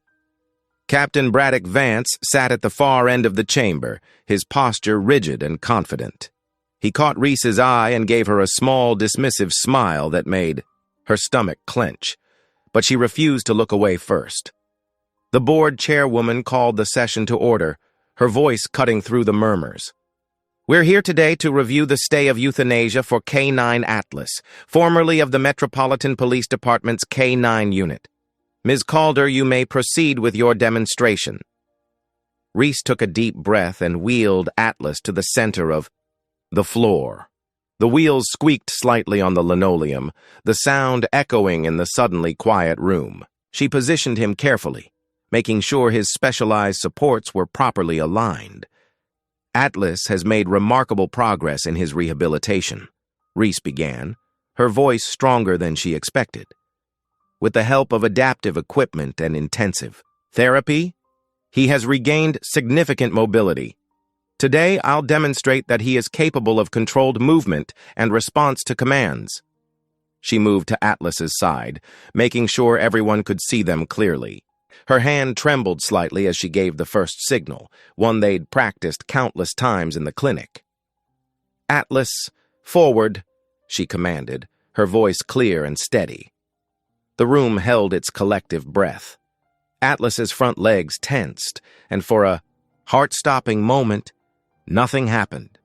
Captain Braddock Vance sat at the far end of the chamber, his posture rigid and confident. He caught Reese's eye and gave her a small, dismissive smile that made her stomach clench, but she refused to look away first. The board chairwoman called the session to order, her voice cutting through the murmurs. "We're here today to review the stay of euthanasia for K9 Atlas, formerly of the Metropolitan Police Department's K9 unit. Ms. Calder, you may proceed with your demonstration." Reese took a deep breath and wheeled Atlas to the center of the floor. The wheels squeaked slightly on the linoleum, the sound echoing in the suddenly quiet room. She positioned him carefully, making sure his specialized supports were properly aligned. Atlas has made remarkable progress in his rehabilitation, Reese began, her voice stronger than she expected. With the help of adaptive equipment and intensive therapy, he has regained significant mobility. Today, I'll demonstrate that he is capable of controlled movement and response to commands. She moved to Atlas's side, making sure everyone could see them clearly. Her hand trembled slightly as she gave the first signal, one they'd practiced countless times in the clinic. "Atlas, forward," she commanded, her voice clear and steady. The room held its collective breath. Atlas's front legs tensed, and for a heart-stopping moment, nothing happened.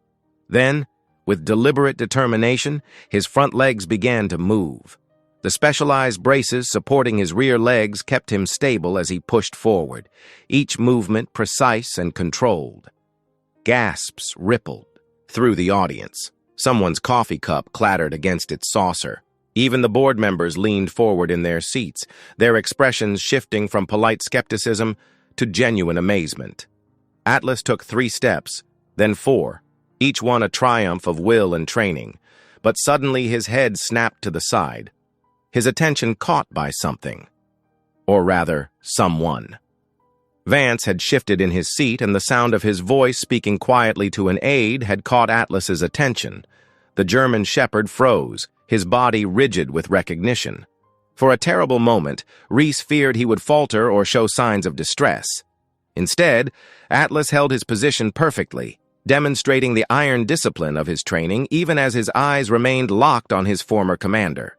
Then, with deliberate determination, his front legs began to move. The specialized braces supporting his rear legs kept him stable as he pushed forward, each movement precise and controlled. Gasps rippled through the audience. Someone's coffee cup clattered against its saucer. Even the board members leaned forward in their seats, their expressions shifting from polite skepticism to genuine amazement. Atlas took 3 steps, then 4, each one a triumph of will and training, but suddenly his head snapped to the side, his attention caught by something, or rather, someone. Vance had shifted in his seat, and the sound of his voice speaking quietly to an aide had caught Atlas's attention. The German Shepherd froze, his body rigid with recognition. For a terrible moment, Reese feared he would falter or show signs of distress. Instead, Atlas held his position perfectly, demonstrating the iron discipline of his training even as his eyes remained locked on his former commander.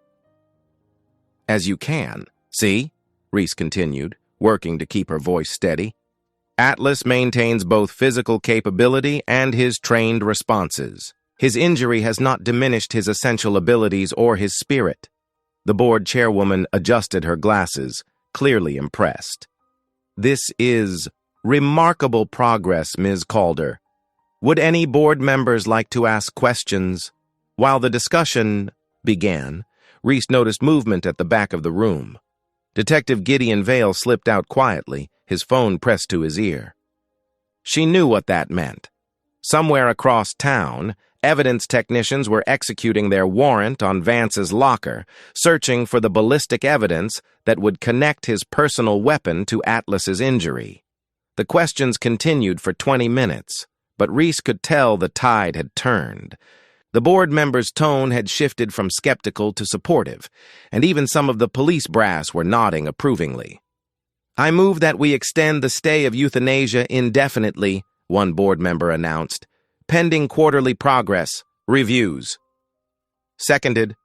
"As you can, see?" Reese continued, working to keep her voice steady. "Atlas maintains both physical capability and his trained responses. His injury has not diminished his essential abilities or his spirit." The board chairwoman adjusted her glasses, clearly impressed. "This is remarkable progress, Ms. Calder. Would any board members like to ask questions?" While the discussion began, Reese noticed movement at the back of the room. Detective Gideon Vale slipped out quietly, his phone pressed to his ear. She knew what that meant. Somewhere across town, evidence technicians were executing their warrant on Vance's locker, searching for the ballistic evidence that would connect his personal weapon to Atlas's injury. The questions continued for 20 minutes, but Reese could tell the tide had turned. The board members' tone had shifted from skeptical to supportive, and even some of the police brass were nodding approvingly. "I move that we extend the stay of euthanasia indefinitely," one board member announced, "pending quarterly progress, reviews." "Seconded,"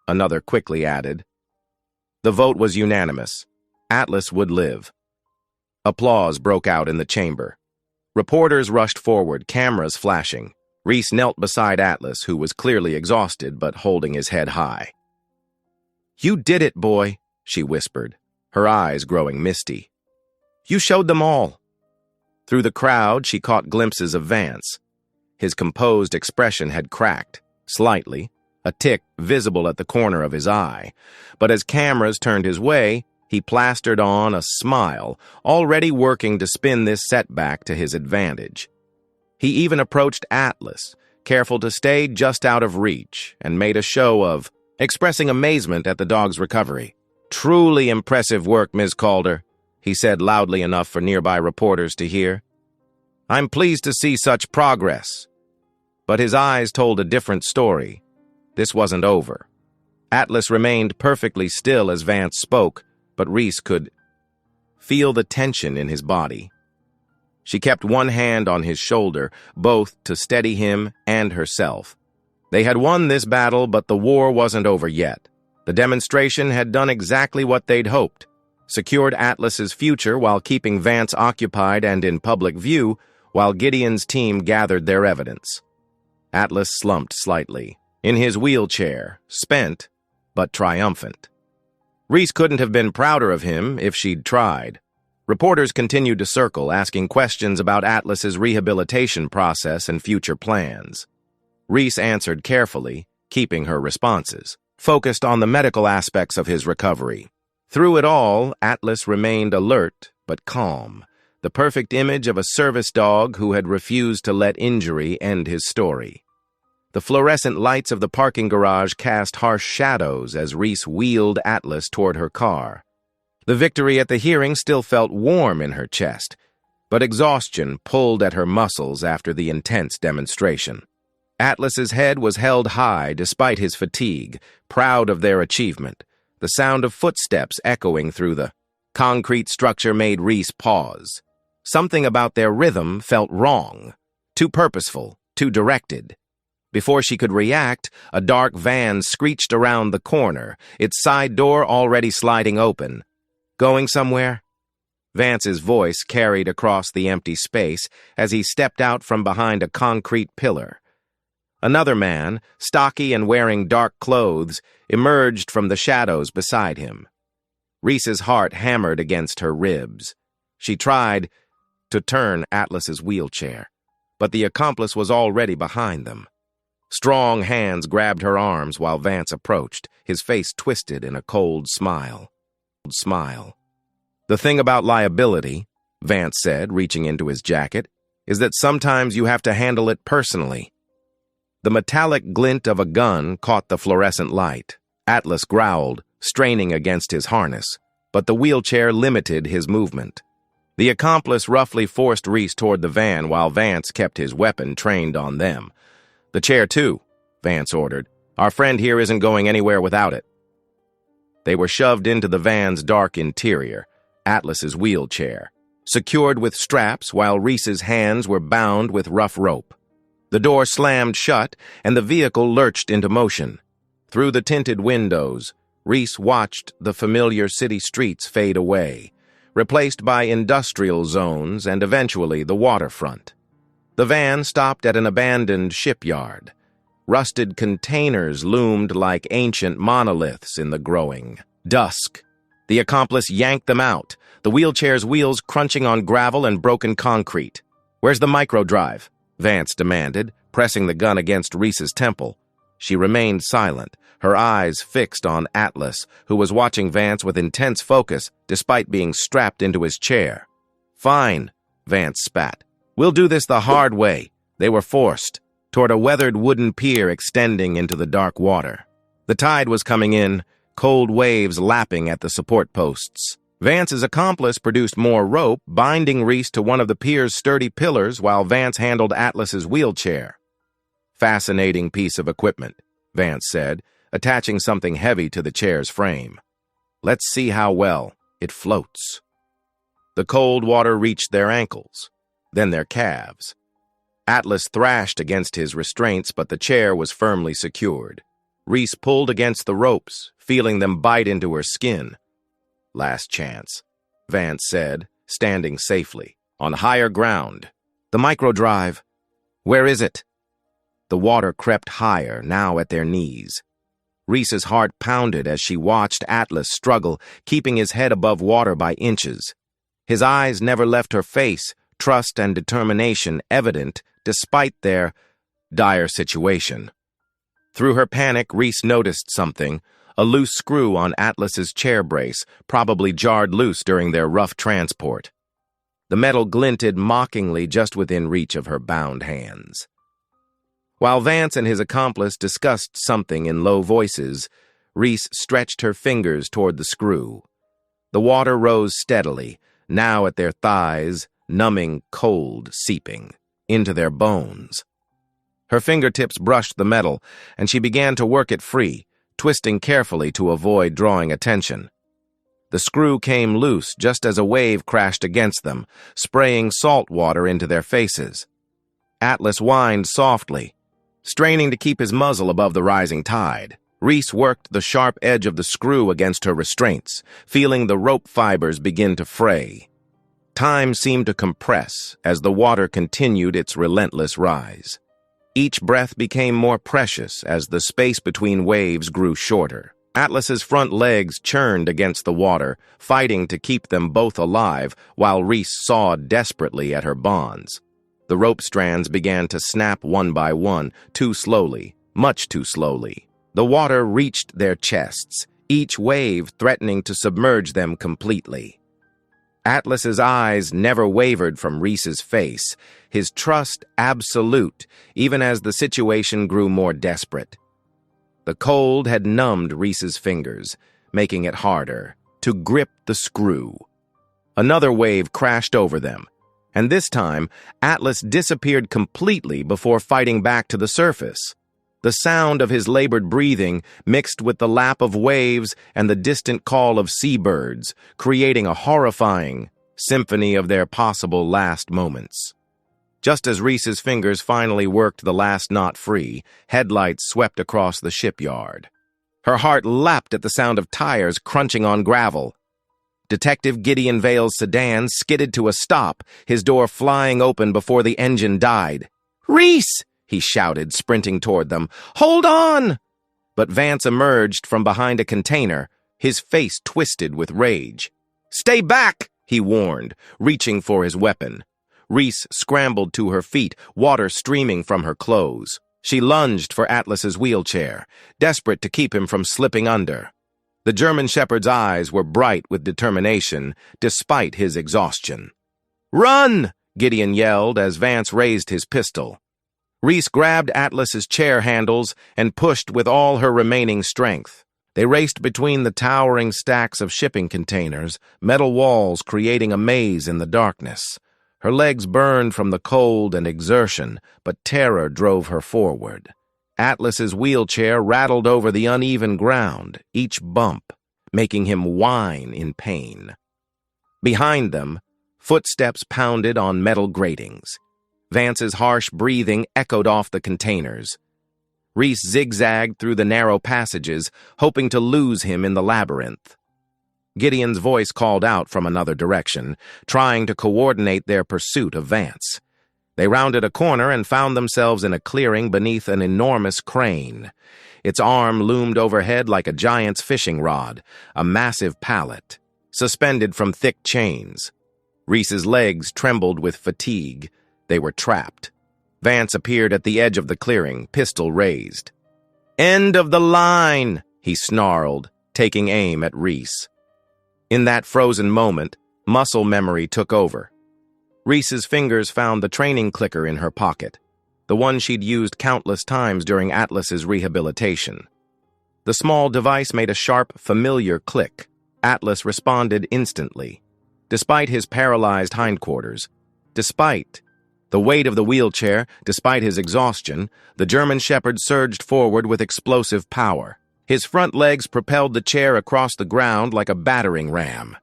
another quickly added. The vote was unanimous. Atlas would live. Applause broke out in the chamber. Reporters rushed forward, cameras flashing. Reese knelt beside Atlas, who was clearly exhausted but holding his head high. "You did it, boy," she whispered, her eyes growing misty. "You showed them all." Through the crowd, she caught glimpses of Vance. His composed expression had cracked, slightly, a tick visible at the corner of his eye. But as cameras turned his way, he plastered on a smile, already working to spin this setback to his advantage. He even approached Atlas, careful to stay just out of reach, and made a show of expressing amazement at the dog's recovery. "Truly impressive work, Ms. Calder," he said loudly enough for nearby reporters to hear. "I'm pleased to see such progress." But his eyes told a different story. This wasn't over. Atlas remained perfectly still as Vance spoke, but Reese could feel the tension in his body. She kept one hand on his shoulder, both to steady him and herself. They had won this battle, but the war wasn't over yet. The demonstration had done exactly what they'd hoped, secured Atlas's future while keeping Vance occupied and in public view, while Gideon's team gathered their evidence. Atlas slumped slightly, in his wheelchair, spent, but triumphant. Reese couldn't have been prouder of him if she'd tried. Reporters continued to circle, asking questions about Atlas's rehabilitation process and future plans. Reese answered carefully, keeping her responses, focused on the medical aspects of his recovery. Through it all, Atlas remained alert but calm, the perfect image of a service dog who had refused to let injury end his story. The fluorescent lights of the parking garage cast harsh shadows as Reese wheeled Atlas toward her car. The victory at the hearing still felt warm in her chest, but exhaustion pulled at her muscles after the intense demonstration. Atlas's head was held high despite his fatigue, proud of their achievement. The sound of footsteps echoing through the concrete structure made Reese pause. Something about their rhythm felt wrong, too purposeful, too directed. Before she could react, a dark van screeched around the corner, its side door already sliding open. "Going somewhere?" Vance's voice carried across the empty space as he stepped out from behind a concrete pillar. Another man, stocky and wearing dark clothes, emerged from the shadows beside him. Reese's heart hammered against her ribs. She tried to turn Atlas's wheelchair, but the accomplice was already behind them. Strong hands grabbed her arms while Vance approached, his face twisted in a cold smile. "The thing about liability," Vance said, reaching into his jacket, "is that sometimes you have to handle it personally." The metallic glint of a gun caught the fluorescent light. Atlas growled, straining against his harness, but the wheelchair limited his movement. The accomplice roughly forced Reese toward the van while Vance kept his weapon trained on them. "The chair, too," Vance ordered. "Our friend here isn't going anywhere without it." They were shoved into the van's dark interior, Atlas's wheelchair, secured with straps while Reese's hands were bound with rough rope. The door slammed shut, and the vehicle lurched into motion. Through the tinted windows, Reese watched the familiar city streets fade away, replaced by industrial zones and eventually the waterfront. The van stopped at an abandoned shipyard. Rusted containers loomed like ancient monoliths in the growing dusk. The accomplice yanked them out, the wheelchair's wheels crunching on gravel and broken concrete. "Where's the microdrive?" Vance demanded, pressing the gun against Reese's temple. She remained silent, her eyes fixed on Atlas, who was watching Vance with intense focus despite being strapped into his chair. "Fine," Vance spat. "We'll do this the hard way." They were forced toward a weathered wooden pier extending into the dark water. The tide was coming in, cold waves lapping at the support posts. Vance's accomplice produced more rope, binding Reese to one of the pier's sturdy pillars while Vance handled Atlas's wheelchair. "Fascinating piece of equipment," Vance said, attaching something heavy to the chair's frame. "Let's see how well it floats." The cold water reached their ankles, then their calves. Atlas thrashed against his restraints, but the chair was firmly secured. Reese pulled against the ropes, feeling them bite into her skin. "Last chance," Vance said, standing safely, on higher ground. "The microdrive. Where is it?" The water crept higher, now at their knees. Reese's heart pounded as she watched Atlas struggle, keeping his head above water by inches. His eyes never left her face, trust and determination evident despite their dire situation. Through her panic, Reese noticed something, a loose screw on Atlas's chair brace, probably jarred loose during their rough transport. The metal glinted mockingly just within reach of her bound hands. While Vance and his accomplice discussed something in low voices, Reese stretched her fingers toward the screw. The water rose steadily, now at their thighs, numbing cold seeping into their bones. Her fingertips brushed the metal, and she began to work it free, twisting carefully to avoid drawing attention. The screw came loose just as a wave crashed against them, spraying salt water into their faces. Atlas whined softly, straining to keep his muzzle above the rising tide. Reese worked the sharp edge of the screw against her restraints, feeling the rope fibers begin to fray. Time seemed to compress as the water continued its relentless rise. Each breath became more precious as the space between waves grew shorter. Atlas's front legs churned against the water, fighting to keep them both alive, while Reese sawed desperately at her bonds. The rope strands began to snap one by one, too slowly, much too slowly. The water reached their chests, each wave threatening to submerge them completely. Atlas's eyes never wavered from Reese's face, his trust absolute, even as the situation grew more desperate. The cold had numbed Reese's fingers, making it harder to grip the screw. Another wave crashed over them, and this time, Atlas disappeared completely before fighting back to the surface. The sound of his labored breathing mixed with the lap of waves and the distant call of seabirds, creating a horrifying symphony of their possible last moments. Just as Reese's fingers finally worked the last knot free, headlights swept across the shipyard. Her heart leapt at the sound of tires crunching on gravel. Detective Gideon Vale's sedan skidded to a stop, his door flying open before the engine died. "Reese!" he shouted, sprinting toward them. "Hold on!" But Vance emerged from behind a container, his face twisted with rage. "Stay back!" he warned, reaching for his weapon. Reese scrambled to her feet, water streaming from her clothes. She lunged for Atlas's wheelchair, desperate to keep him from slipping under. The German Shepherd's eyes were bright with determination, despite his exhaustion. "Run!" Gideon yelled as Vance raised his pistol. Reese grabbed Atlas's chair handles and pushed with all her remaining strength. They raced between the towering stacks of shipping containers, metal walls creating a maze in the darkness. Her legs burned from the cold and exertion, but terror drove her forward. Atlas's wheelchair rattled over the uneven ground, each bump making him whine in pain. Behind them, footsteps pounded on metal gratings. Vance's harsh breathing echoed off the containers. Reese zigzagged through the narrow passages, hoping to lose him in the labyrinth. Gideon's voice called out from another direction, trying to coordinate their pursuit of Vance. They rounded a corner and found themselves in a clearing beneath an enormous crane. Its arm loomed overhead like a giant's fishing rod, a massive pallet, suspended from thick chains. Reese's legs trembled with fatigue. They were trapped. Vance appeared at the edge of the clearing, pistol raised. "End of the line!" he snarled, taking aim at Reese. In that frozen moment, muscle memory took over. Reese's fingers found the training clicker in her pocket, the one she'd used countless times during Atlas's rehabilitation. The small device made a sharp, familiar click. Atlas responded instantly. Despite his paralyzed hindquarters, despite the weight of the wheelchair, despite his exhaustion, the German Shepherd surged forward with explosive power. His front legs propelled the chair across the ground like a battering ram.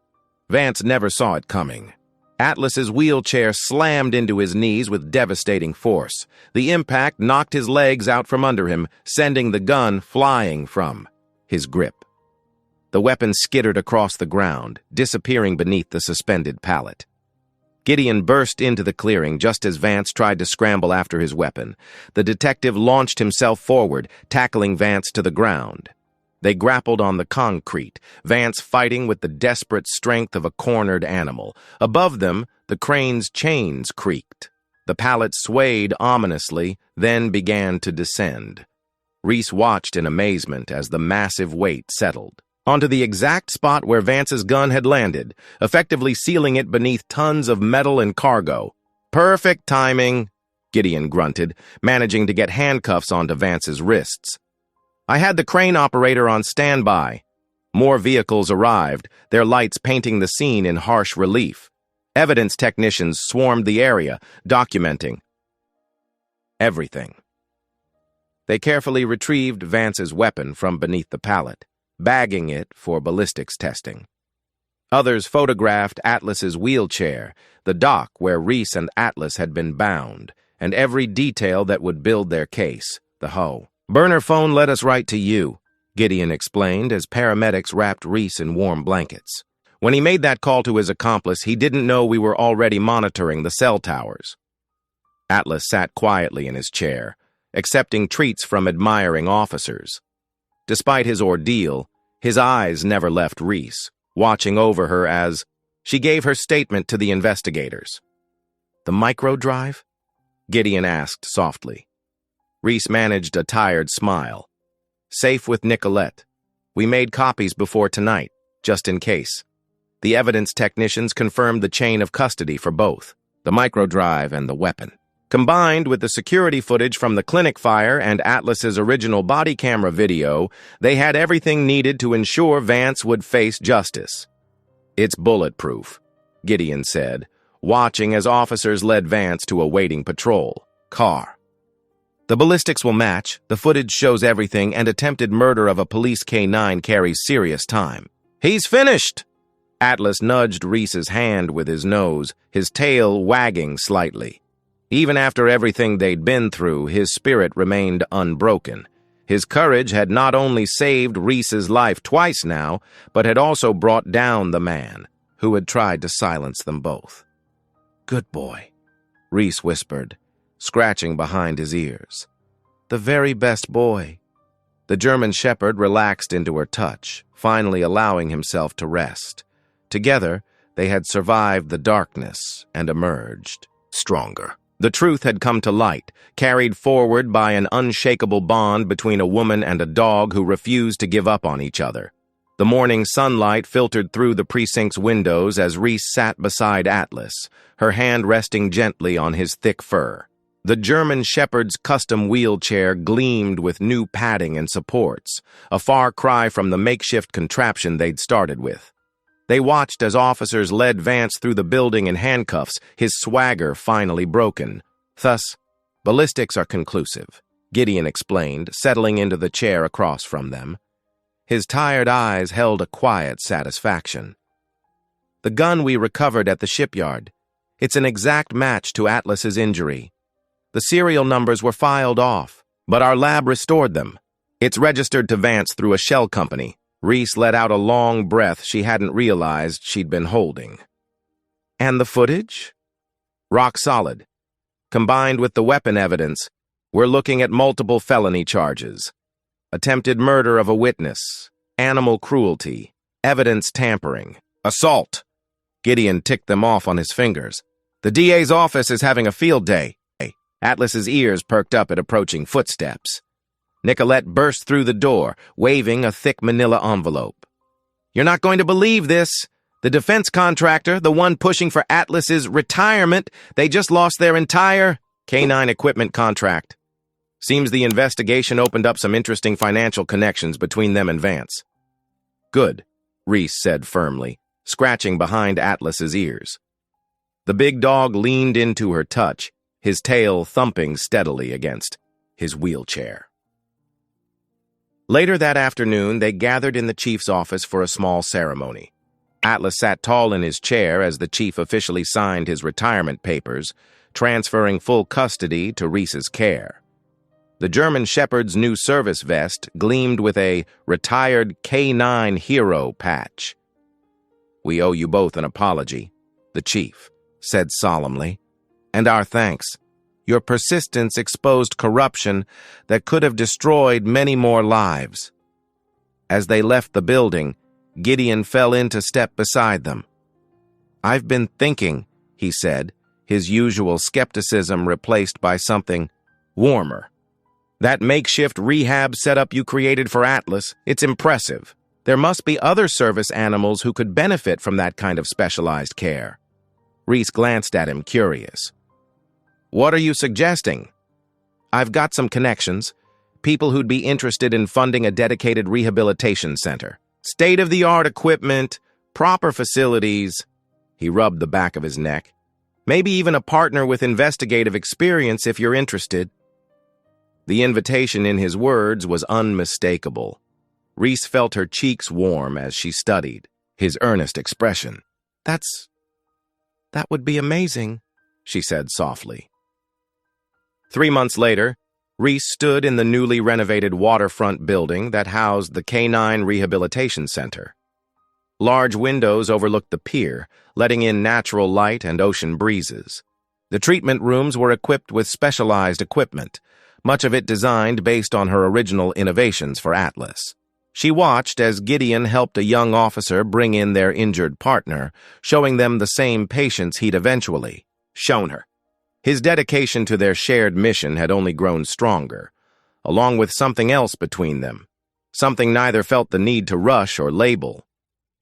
Vance never saw it coming. Atlas's wheelchair slammed into his knees with devastating force. The impact knocked his legs out from under him, sending the gun flying from his grip. The weapon skittered across the ground, disappearing beneath the suspended pallet. Gideon burst into the clearing just as Vance tried to scramble after his weapon. The detective launched himself forward, tackling Vance to the ground. They grappled on the concrete, Vance fighting with the desperate strength of a cornered animal. Above them, the crane's chains creaked. The pallet swayed ominously, then began to descend. Reese watched in amazement as the massive weight settled onto the exact spot where Vance's gun had landed, effectively sealing it beneath tons of metal and cargo. "Perfect timing," Gideon grunted, managing to get handcuffs onto Vance's wrists. "I had the crane operator on standby." More vehicles arrived, their lights painting the scene in harsh relief. Evidence technicians swarmed the area, documenting everything. They carefully retrieved Vance's weapon from beneath the pallet, bagging it for ballistics testing. Others photographed Atlas's wheelchair, the dock where Reese and Atlas had been bound, and every detail that would build their case, the hoe. "Burner phone led us right to you," Gideon explained as paramedics wrapped Reese in warm blankets. When he made that call to his accomplice, he didn't know we were already monitoring the cell towers. Atlas sat quietly in his chair, accepting treats from admiring officers. Despite his ordeal, his eyes never left Reese, watching over her as she gave her statement to the investigators. "The microdrive?" Gideon asked softly. Reese managed a tired smile. "Safe with Nicolette. We made copies before tonight, just in case." The evidence technicians confirmed the chain of custody for both, the microdrive and the weapon. Combined with the security footage from the clinic fire and Atlas's original body camera video, they had everything needed to ensure Vance would face justice. "It's bulletproof," Gideon said, watching as officers led Vance to a waiting patrol car. "The ballistics will match, the footage shows everything, and attempted murder of a police K9 carries serious time." "He's finished!" Atlas nudged Reese's hand with his nose, his tail wagging slightly. Even after everything they'd been through, his spirit remained unbroken. His courage had not only saved Reese's life twice now, but had also brought down the man who had tried to silence them both. "Good boy," Reese whispered, scratching behind his ears. "The very best boy." The German Shepherd relaxed into her touch, finally allowing himself to rest. Together, they had survived the darkness and emerged stronger. The truth had come to light, carried forward by an unshakable bond between a woman and a dog who refused to give up on each other. The morning sunlight filtered through the precinct's windows as Reese sat beside Atlas, her hand resting gently on his thick fur. The German Shepherd's custom wheelchair gleamed with new padding and supports, a far cry from the makeshift contraption they'd started with. They watched as officers led Vance through the building in handcuffs, his swagger finally broken. "Thus, ballistics are conclusive," Gideon explained, settling into the chair across from them. His tired eyes held a quiet satisfaction. "The gun we recovered at the shipyard. It's an exact match to Atlas's injury. The serial numbers were filed off, but our lab restored them. It's registered to Vance through a shell company." Reese let out a long breath she hadn't realized she'd been holding. "And the footage?" "Rock solid. Combined with the weapon evidence, we're looking at multiple felony charges. Attempted murder of a witness, animal cruelty, evidence tampering, assault." Gideon ticked them off on his fingers. "The DA's office is having a field day." Atlas's ears perked up at approaching footsteps. Nicolette burst through the door, waving a thick manila envelope. "You're not going to believe this," The defense contractor, the one pushing for Atlas's retirement, they just lost their entire K9 equipment contract. Seems the investigation opened up some interesting financial connections between them and Vance. Good, Reese said firmly, scratching behind Atlas's ears. The big dog leaned into her touch, his tail thumping steadily against his wheelchair. Later that afternoon, they gathered in the chief's office for a small ceremony. Atlas sat tall in his chair as the chief officially signed his retirement papers, transferring full custody to Reese's care. The German Shepherd's new service vest gleamed with a retired K9 hero patch. "We owe you both an apology," the chief said solemnly, "and our thanks. Your persistence exposed corruption that could have destroyed many more lives." As they left the building, Gideon fell into step beside them. "I've been thinking," he said, his usual skepticism replaced by something warmer. "That makeshift rehab setup you created for Atlas, it's impressive. There must be other service animals who could benefit from that kind of specialized care." Reese glanced at him, curious. "What are you suggesting?" "I've got some connections, people who'd be interested in funding a dedicated rehabilitation center. State-of-the-art equipment, proper facilities." He rubbed the back of his neck. "Maybe even a partner with investigative experience if you're interested." The invitation in his words was unmistakable. Reese felt her cheeks warm as she studied his earnest expression. That would be amazing," she said softly. 3 months later, Reese stood in the newly renovated waterfront building that housed the K9 Rehabilitation Center. Large windows overlooked the pier, letting in natural light and ocean breezes. The treatment rooms were equipped with specialized equipment, much of it designed based on her original innovations for Atlas. She watched as Gideon helped a young officer bring in their injured partner, showing them the same patients he'd eventually shown her. His dedication to their shared mission had only grown stronger, along with something else between them, something neither felt the need to rush or label.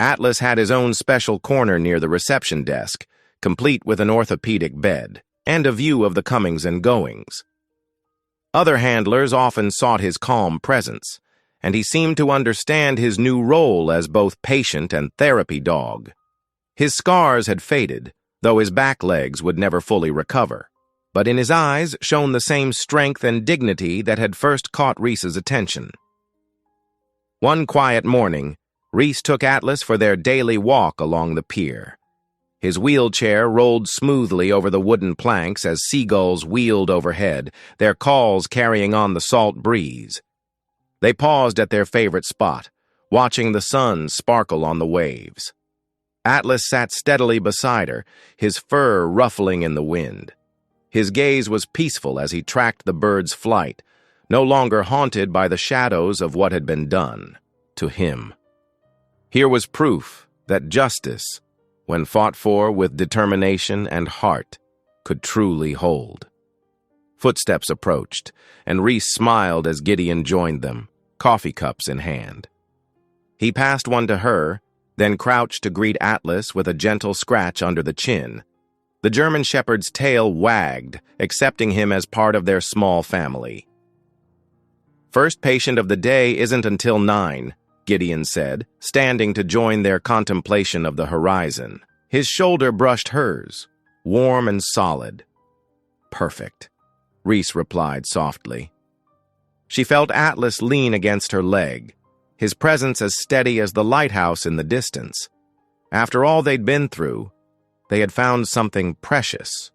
Atlas had his own special corner near the reception desk, complete with an orthopedic bed, and a view of the comings and goings. Other handlers often sought his calm presence, and he seemed to understand his new role as both patient and therapy dog. His scars had faded, though his back legs would never fully recover, but in his eyes shone the same strength and dignity that had first caught Reese's attention. One quiet morning, Reese took Atlas for their daily walk along the pier. His wheelchair rolled smoothly over the wooden planks as seagulls wheeled overhead, their calls carrying on the salt breeze. They paused at their favorite spot, watching the sun sparkle on the waves. Atlas sat steadily beside her, his fur ruffling in the wind. His gaze was peaceful as he tracked the bird's flight, no longer haunted by the shadows of what had been done to him. Here was proof that justice, when fought for with determination and heart, could truly hold. Footsteps approached, and Reese smiled as Gideon joined them, coffee cups in hand. He passed one to her, then crouched to greet Atlas with a gentle scratch under the chin. The German Shepherd's tail wagged, accepting him as part of their small family. "First patient of the day isn't until 9, Gideon said, standing to join their contemplation of the horizon. His shoulder brushed hers, warm and solid. "Perfect," Reese replied softly. She felt Atlas lean against her leg, his presence as steady as the lighthouse in the distance. After all they'd been through, they had found something precious: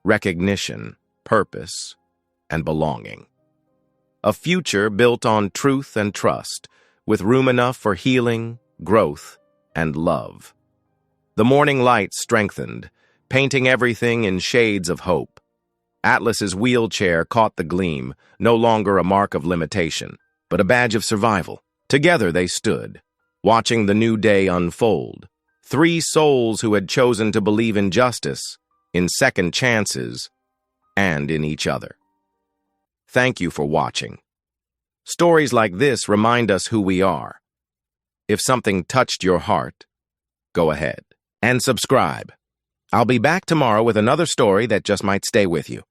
recognition, purpose, and belonging. A future built on truth and trust, with room enough for healing, growth, and love. The morning light strengthened, painting everything in shades of hope. Atlas's wheelchair caught the gleam, no longer a mark of limitation, but a badge of survival. Together they stood, watching the new day unfold. 3 souls who had chosen to believe in justice, in second chances, and in each other. Thank you for watching. Stories like this remind us who we are. If something touched your heart, go ahead. And subscribe. I'll be back tomorrow with another story that just might stay with you.